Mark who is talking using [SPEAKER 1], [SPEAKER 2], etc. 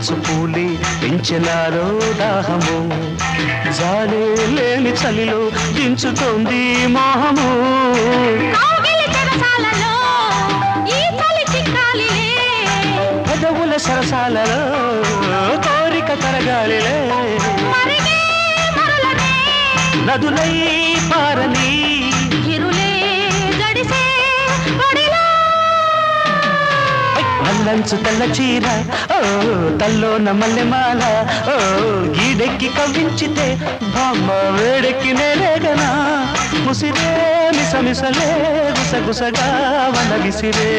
[SPEAKER 1] మంచు పూలి పెంచెనాలో దాహము జాలే లేని చలిలో దించుతోంది మోహము పెదవుల సరసాలలో కోరిక కరగాలిలే నదులై పారని అల్లంచు తెల్ల చీర ఓ తల్లోన మల్లెమాల ఓ గీడెక్కి కవ్వించితే బామ్మ వేడెక్కి నేరేగనా ముసిరే మిసమిసలే గుసగుసగా వన విసిరే